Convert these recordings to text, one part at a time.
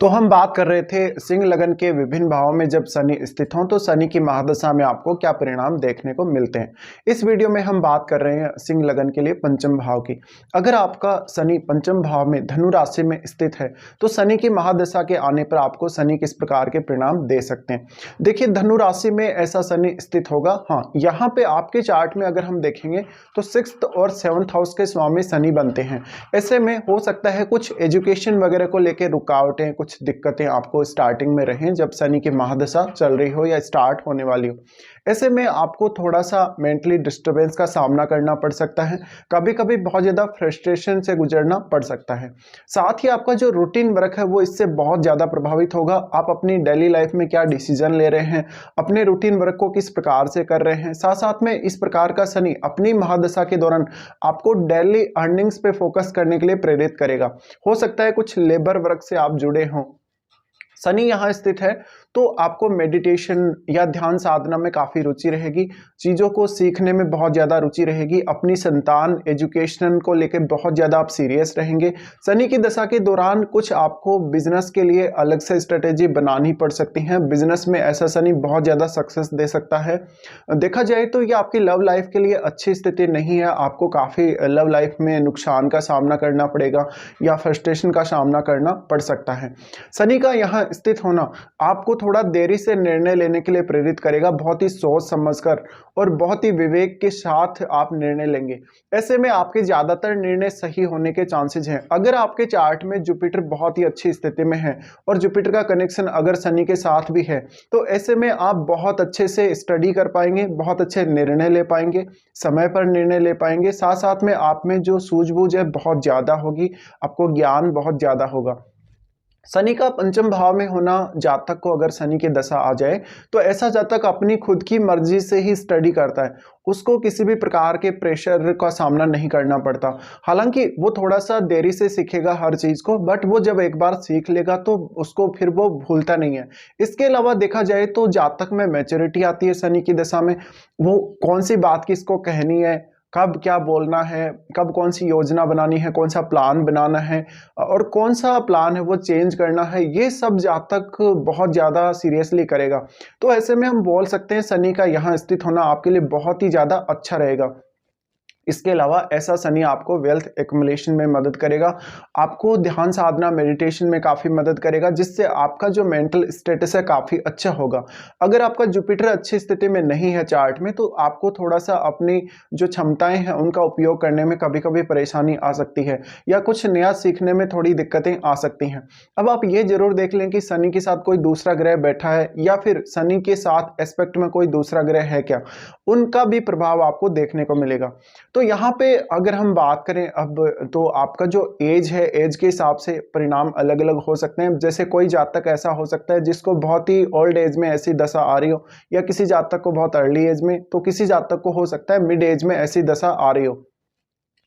तो हम बात कर रहे थे सिंह लगन के विभिन्न भावों में जब शनि स्थित हों तो शनि की महादशा में आपको क्या परिणाम देखने को मिलते हैं। इस वीडियो में हम बात कर रहे हैं सिंह लगन के लिए पंचम भाव की। अगर आपका शनि पंचम भाव में धनु राशि में स्थित है तो शनि की महादशा के आने पर आपको शनि किस प्रकार के परिणाम दे सकते हैं। देखिए, धनु राशि में ऐसा शनि स्थित होगा। हाँ, यहाँ पे आपके चार्ट में अगर हम देखेंगे तो 6th और 7th हाउस के स्वामी शनि बनते हैं। ऐसे में हो सकता है कुछ एजुकेशन वगैरह को लेकर रुकावटें, कुछ दिक्कतें आपको स्टार्टिंग में रहें जब शनि की महादशा चल रही हो या स्टार्ट होने वाली हो। ऐसे में आपको थोड़ा सा मेंटली डिस्टरबेंस का सामना करना पड़ सकता है। कभी कभी बहुत ज़्यादा फ्रस्ट्रेशन से गुजरना पड़ सकता है। साथ ही आपका जो रूटीन वर्क है वो इससे बहुत ज़्यादा प्रभावित होगा। आप अपनी डेली लाइफ में क्या डिसीजन ले रहे हैं, अपने रूटीन वर्क को किस प्रकार से कर रहे हैं। साथ साथ में इस प्रकार का शनि अपनी महादशा के दौरान आपको डेली अर्निंग्स पे फोकस करने के लिए प्रेरित करेगा। हो सकता है कुछ लेबर वर्क से आप जुड़े हों। शनि यहाँ स्थित है तो आपको मेडिटेशन या ध्यान साधना में काफ़ी रुचि रहेगी, चीज़ों को सीखने में बहुत ज़्यादा रुचि रहेगी, अपनी संतान एजुकेशन को लेकर बहुत ज़्यादा आप सीरियस रहेंगे। शनि की दशा के दौरान कुछ आपको बिजनेस के लिए अलग से स्ट्रेटेजी बनानी पड़ सकती हैं। बिजनेस में ऐसा शनि बहुत ज़्यादा सक्सेस दे सकता है। देखा जाए तो ये आपकी लव लाइफ के लिए अच्छी स्थिति नहीं है। आपको काफ़ी लव लाइफ में नुकसान का सामना करना पड़ेगा या फ्रस्ट्रेशन का सामना करना पड़ सकता है। शनि का यहाँ स्थित होना आपको थोड़ा देरी से निर्णय लेने के लिए प्रेरित करेगा। बहुत ही सोच समझकर और बहुत ही विवेक के साथ आप निर्णय लेंगे। ऐसे में आपके ज्यादातर निर्णय सही होने के चांसेस हैं। अगर आपके चार्ट में जुपिटर बहुत ही अच्छी स्थिति में है और जुपिटर का कनेक्शन अगर शनि के साथ भी है तो ऐसे में आप बहुत अच्छे से स्टडी कर पाएंगे, बहुत अच्छे निर्णय ले पाएंगे, समय पर निर्णय ले पाएंगे। साथ साथ में आप में जो सूझबूझ है बहुत ज्यादा होगी, आपको ज्ञान बहुत ज्यादा होगा। शनि का पंचम भाव में होना, जातक को अगर शनि की दशा आ जाए तो ऐसा जातक अपनी खुद की मर्जी से ही स्टडी करता है। उसको किसी भी प्रकार के प्रेशर का सामना नहीं करना पड़ता। हालांकि वो थोड़ा सा देरी से सीखेगा हर चीज़ को, बट वो जब एक बार सीख लेगा तो उसको फिर वो भूलता नहीं है। इसके अलावा देखा जाए तो जातक में मैच्योरिटी आती है शनि की दशा में। वो कौन सी बात किसको कहनी है, कब क्या बोलना है, कब कौन सी योजना बनानी है, कौन सा प्लान बनाना है और कौन सा प्लान है वो चेंज करना है, ये सब जातक बहुत ज़्यादा सीरियसली करेगा। तो ऐसे में हम बोल सकते हैं शनि का यहाँ स्थित होना आपके लिए बहुत ही ज़्यादा अच्छा रहेगा। इसके अलावा ऐसा शनि आपको वेल्थ एक्युमुलेशन में मदद करेगा, आपको ध्यान साधना मेडिटेशन में काफ़ी मदद करेगा, जिससे आपका जो मेंटल स्टेटस है काफ़ी अच्छा होगा। अगर आपका जुपिटर अच्छी स्थिति में नहीं है चार्ट में तो आपको थोड़ा सा अपनी जो क्षमताएं हैं उनका उपयोग करने में कभी कभी परेशानी आ सकती है या कुछ नया सीखने में थोड़ी दिक्कतें आ सकती हैं। अब आप ये जरूर देख लें कि शनि के साथ कोई दूसरा ग्रह बैठा है या फिर शनि के साथ एस्पेक्ट में कोई दूसरा ग्रह है क्या, उनका भी प्रभाव आपको देखने को मिलेगा। तो यहाँ पे अगर हम बात करें अब तो आपका जो एज है, एज के हिसाब से परिणाम अलग अलग हो सकते हैं। जैसे कोई जातक ऐसा हो सकता है जिसको बहुत ही ओल्ड एज में ऐसी दशा आ रही हो, या किसी जातक को बहुत अर्ली एज में, तो किसी जातक को हो सकता है मिड एज में ऐसी दशा आ रही हो।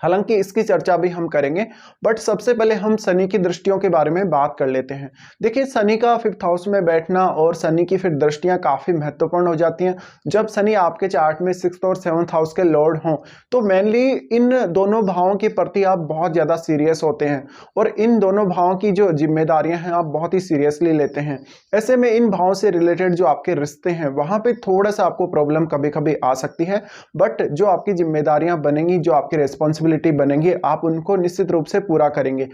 हालांकि इसकी चर्चा भी हम करेंगे, बट सबसे पहले हम शनि की दृष्टियों के बारे में बात कर लेते हैं। देखिए, शनि का 5th हाउस में बैठना और शनि की फिर दृष्टियां काफ़ी महत्वपूर्ण हो जाती हैं। जब शनि आपके चार्ट में 6th और 7th हाउस के लॉर्ड हों तो मेनली इन दोनों भावों के प्रति आप बहुत ज़्यादा सीरियस होते हैं और इन दोनों भावों की जो जिम्मेदारियां हैं आप बहुत ही सीरियसली लेते हैं। ऐसे में इन भावों से रिलेटेड जो आपके रिश्ते हैं वहाँ पर थोड़ा सा आपको प्रॉब्लम कभी कभी आ सकती है, बट जो आपकी जिम्मेदारियां बनेंगी, जो आपकी रेस्पॉन्सिबिलिटी बनेंगे, आप उनको निश्चित रूप से पूरा करेंगे।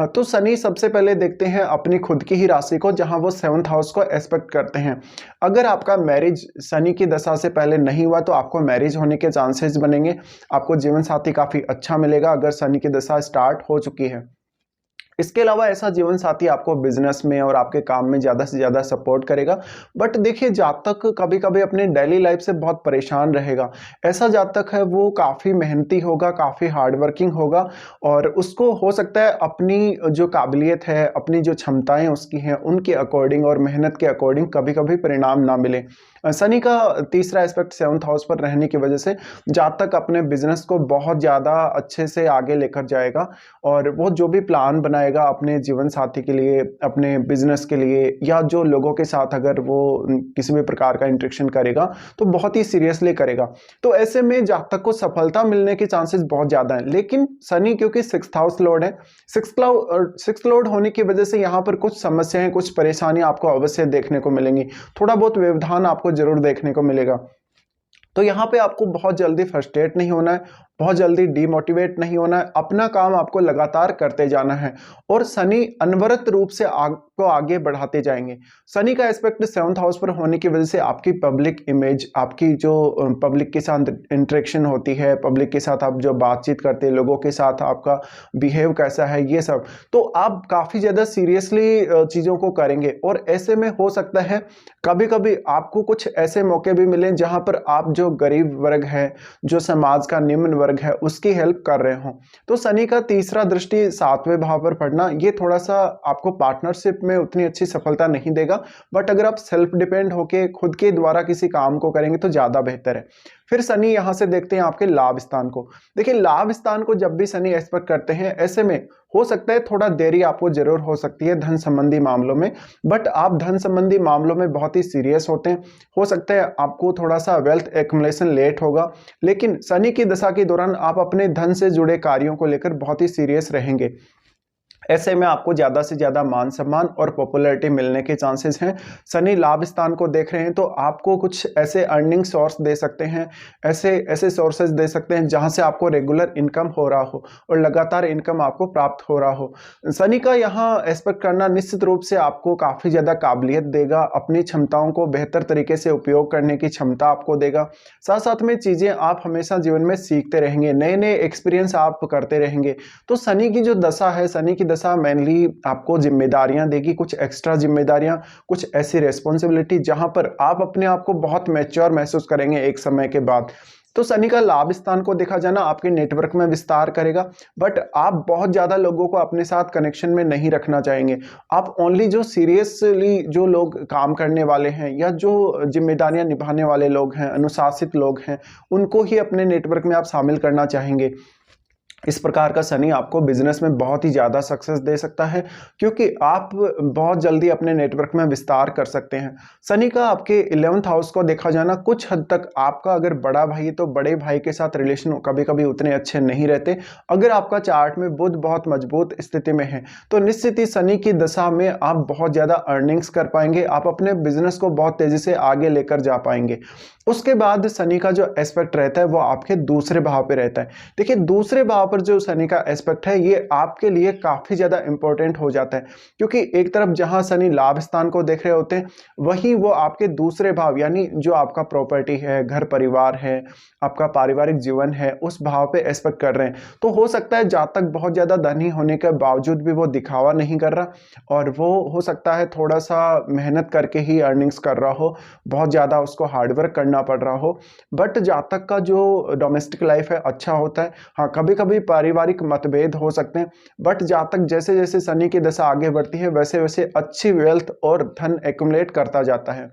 तो शनि सबसे पहले देखते हैं अपनी खुद की ही राशि को, जहां वो 7th हाउस को एस्पेक्ट करते हैं। अगर आपका मैरिज शनि की दशा से पहले नहीं हुआ तो आपको मैरिज होने के चांसेस बनेंगे, आपको जीवन साथी काफी अच्छा मिलेगा अगर शनि की दशा स्टार्ट हो चुकी है। इसके अलावा ऐसा जीवन साथी आपको बिजनेस में और आपके काम में ज़्यादा से ज़्यादा सपोर्ट करेगा। बट देखिए, जातक कभी कभी अपने डेली लाइफ से बहुत परेशान रहेगा। ऐसा जातक है वो काफ़ी मेहनती होगा, काफ़ी हार्ड वर्किंग होगा और उसको हो सकता है अपनी जो काबिलियत है, अपनी जो क्षमताएं उसकी हैं उनके अकॉर्डिंग और मेहनत के अकॉर्डिंग कभी कभी परिणाम ना मिले। शनि का तीसरा एस्पेक्ट 7th हाउस पर रहने की वजह से जातक अपने बिजनेस को बहुत ज़्यादा अच्छे से आगे लेकर जाएगा और वो जो भी प्लान बनाएगा बनाएगा अपने जीवन साथी के लिए, अपने बिजनेस के लिए, या जो लोगों के साथ अगर वो किसी भी प्रकार का इंटरेक्शन करेगा तो बहुत ही सीरियसली करेगा। तो ऐसे में जातक को सफलता मिलने के चांसेस बहुत ज्यादा हैं। लेकिन शनि क्योंकि 6th हाउस लॉर्ड है, 6th लॉर्ड होने की वजह से यहाँ पर कुछ समस्याएं, कुछ परेशानी आपको अवश्य देखने को मिलेंगी, थोड़ा बहुत व्यवधान आपको जरूर देखने को मिलेगा। तो यहाँ पे आपको बहुत जल्दी फ्रस्ट्रेट नहीं होना है, बहुत जल्दी डीमोटिवेट नहीं होना है, अपना काम आपको लगातार करते जाना है और शनि अनवरत रूप से आपको आगे बढ़ाते जाएंगे। शनि का एस्पेक्ट 7th हाउस पर होने की वजह से आपकी पब्लिक इमेज, आपकी जो पब्लिक के साथ इंटरेक्शन होती है, पब्लिक के साथ आप जो बातचीत करते हैं, लोगों के साथ आपका बिहेव कैसा है, ये सब, तो आप काफ़ी ज़्यादा सीरियसली चीज़ों को करेंगे। और ऐसे में हो सकता है कभी कभी आपको कुछ ऐसे मौके भी मिलें जहां पर आप जो गरीब वर्ग है, जो समाज का निम्न वर्ग है, उसकी हेल्प कर रहे हो। तो शनि का तीसरा दृष्टि 7वें भाव पर पड़ना, ये थोड़ा सा आपको पार्टनरशिप में उतनी अच्छी सफलता नहीं देगा, बट अगर आप सेल्फ डिपेंड होके खुद के द्वारा किसी काम को करेंगे तो ज्यादा बेहतर है। फिर शनि यहां से देखते हैं आपके लाभ स्थान को। देखिए, लाभ स्थान को जब भी शनि एस्पेक्ट करते हैं, ऐसे में हो सकता है थोड़ा देरी आपको जरूर हो सकती है धन संबंधी मामलों में, बट आप धन संबंधी मामलों में बहुत ही सीरियस होते हैं। हो सकता है आपको थोड़ा सा वेल्थ एक्युमुलेशन लेट होगा, लेकिन शनि की दशा के दौरान आप अपने धन से जुड़े कार्यों को लेकर बहुत ही सीरियस रहेंगे। ऐसे में आपको ज्यादा से ज्यादा मान सम्मान और पॉपुलैरिटी मिलने के चांसेस हैं। शनि लाभ स्थान को देख रहे हैं तो आपको कुछ ऐसे अर्निंग सोर्स दे सकते हैं, ऐसे सोर्सेज दे सकते हैं जहां से आपको रेगुलर इनकम हो रहा हो और लगातार इनकम आपको प्राप्त हो रहा हो। शनि का यहाँ एस्पेक्ट करना निश्चित रूप से आपको काफी ज्यादा काबिलियत देगा, अपनी क्षमताओं को बेहतर तरीके से उपयोग करने की क्षमता आपको देगा। साथ साथ में चीजें आप हमेशा जीवन में सीखते रहेंगे, नए नए एक्सपीरियंस आप करते रहेंगे। तो शनि की जो दशा है, शनि की दशा मेनली आपको जिम्मेदारियां देगी, कुछ एक्स्ट्रा जिम्मेदारियां, कुछ ऐसी रेस्पॉन्सिबिलिटी जहां पर आप अपने आप को बहुत मैच्योर महसूस करेंगे एक समय के बाद। तो शनि का लाभ स्थान को देखा जाना आपके नेटवर्क में विस्तार करेगा, बट आप बहुत ज्यादा लोगों को अपने साथ कनेक्शन में नहीं रखना चाहेंगे। आप ओनली जो सीरियसली जो लोग काम करने वाले हैं या जो जिम्मेदारियां निभाने वाले लोग हैं, अनुशासित लोग हैं, उनको ही अपने नेटवर्क में आप शामिल करना चाहेंगे। इस प्रकार का शनि आपको बिजनेस में बहुत ही ज्यादा सक्सेस दे सकता है, क्योंकि आप बहुत जल्दी अपने नेटवर्क में विस्तार कर सकते हैं। शनि का आपके 11th हाउस को देखा जाना, कुछ हद तक आपका अगर बड़ा भाई है तो बड़े भाई के साथ रिलेशन कभी कभी उतने अच्छे नहीं रहते। अगर आपका चार्ट में बुध बहुत मजबूत स्थिति में है तो निश्चित ही शनि की दशा में आप बहुत ज्यादा अर्निंग्स कर पाएंगे, आप अपने बिजनेस को बहुत तेजी से आगे लेकर जा पाएंगे। उसके बाद शनि का जो एस्पेक्ट रहता है वो आपके दूसरे भाव पे रहता है। देखिए, दूसरे भाव पर जो शनि का एस्पेक्ट है ये आपके लिए काफी ज्यादा इंपॉर्टेंट हो जाता है, क्योंकि एक तरफ जहां शनि लाभ स्थान को देख रहे होते हैं, वहीं वो आपके दूसरे भाव यानी जो आपका प्रॉपर्टी है, घर परिवार है, आपका पारिवारिक जीवन है, उस भाव पे एस्पेक्ट कर रहे हैं। तो हो सकता है जातक बहुत ज्यादा धनी होने के बावजूद भी वो दिखावा नहीं कर रहा और वो हो सकता है थोड़ा सा मेहनत करके ही अर्निंग्स कर रहा हो, बहुत ज्यादा उसको हार्डवर्क करना पड़ रहा हो, बट जातक का जो डोमेस्टिक लाइफ है अच्छा होता है। हाँ, कभी कभी पारिवारिक मतभेद हो सकते हैं, बट जातक जैसे जैसे शनि की दशा आगे बढ़ती है वैसे वैसे अच्छी वेल्थ और धन एक्युमुलेट करता जाता है।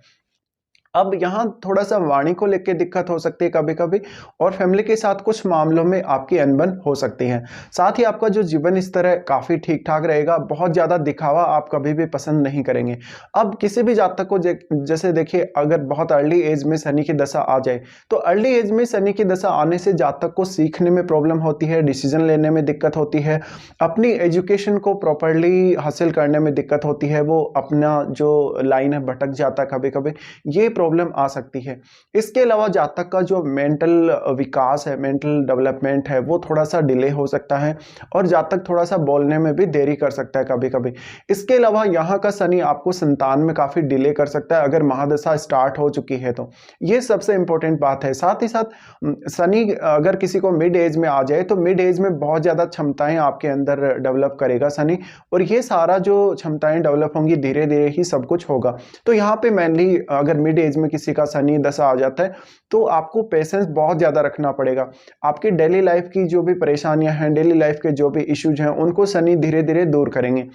अब यहाँ थोड़ा सा वाणी को लेकर दिक्कत हो सकती है कभी कभी, और फैमिली के साथ कुछ मामलों में आपकी अनबन हो सकती है। साथ ही आपका जो जीवन स्तर है काफी ठीक ठाक रहेगा, बहुत ज्यादा दिखावा आप कभी भी पसंद नहीं करेंगे। अब किसी भी जातक को जैसे देखिए, अगर बहुत अर्ली एज में शनि की दशा आ जाए तो अर्ली एज में शनि की दशा आने से जातक को सीखने में प्रॉब्लम होती है, डिसीजन लेने में दिक्कत होती है, अपनी एजुकेशन को प्रॉपरली हासिल करने में दिक्कत होती है, वो अपना जो लाइन है भटक जाता है कभी कभी, ये प्रॉब्लम आ सकती है। इसके अलावा जातक का जो मेंटल विकास है, मेंटल डेवलपमेंट है, वो थोड़ा सा डिले हो सकता है और जातक थोड़ा सा बोलने में भी देरी कर सकता है कभी कभी। इसके अलावा यहाँ का शनि आपको संतान में काफी डिले कर सकता है अगर महादशा स्टार्ट हो चुकी है तो, ये सबसे इंपॉर्टेंट बात है। साथ ही साथ शनि अगर किसी को मिड एज में आ जाए तो मिड एज में बहुत ज्यादा क्षमताएं आपके अंदर डेवलप करेगा शनि, और ये सारा जो क्षमताएं डेवलप होंगी धीरे धीरे ही सब कुछ होगा। तो यहाँ पे मेनली अगर मिड एज में किसी का शनि दशा आ जाता है तो आपको पेशेंस बहुत ज्यादा रखना पड़ेगा। आपकी डेली लाइफ की जो भी परेशानियां हैं, डेली लाइफ के जो भी इश्यूज हैं, उनको शनि धीरे धीरे दूर करेंगे।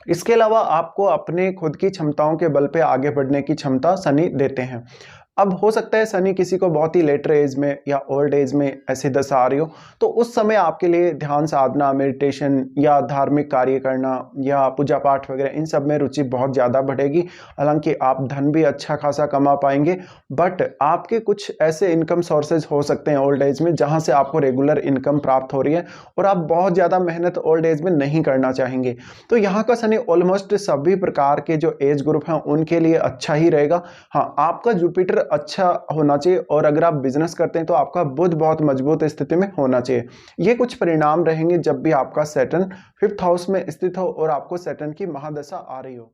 इसके अलावा आपको अपने खुद की क्षमताओं के बल पे आगे बढ़ने की क्षमता शनि देते हैं। अब हो सकता है शनि किसी को बहुत ही लेटर एज में या ओल्ड एज में ऐसी दशा आ रही हो, तो उस समय आपके लिए ध्यान साधना, मेडिटेशन या धार्मिक कार्य करना या पूजा पाठ वगैरह इन सब में रुचि बहुत ज़्यादा बढ़ेगी। हालांकि आप धन भी अच्छा खासा कमा पाएंगे, बट आपके कुछ ऐसे इनकम सोर्सेज हो सकते हैं ओल्ड एज में जहां से आपको रेगुलर इनकम प्राप्त हो रही है और आप बहुत ज़्यादा मेहनत ओल्ड एज में नहीं करना चाहेंगे। तो यहाँ का शनि ऑलमोस्ट सभी प्रकार के जो एज ग्रुप हैं उनके लिए अच्छा ही रहेगा। हाँ, आपका जुपिटर अच्छा होना चाहिए और अगर आप बिजनेस करते हैं तो आपका बुध बहुत मजबूत स्थिति में होना चाहिए। ये कुछ परिणाम रहेंगे जब भी आपका सैटर्न 5th हाउस में स्थित हो और आपको सैटर्न की महादशा आ रही हो।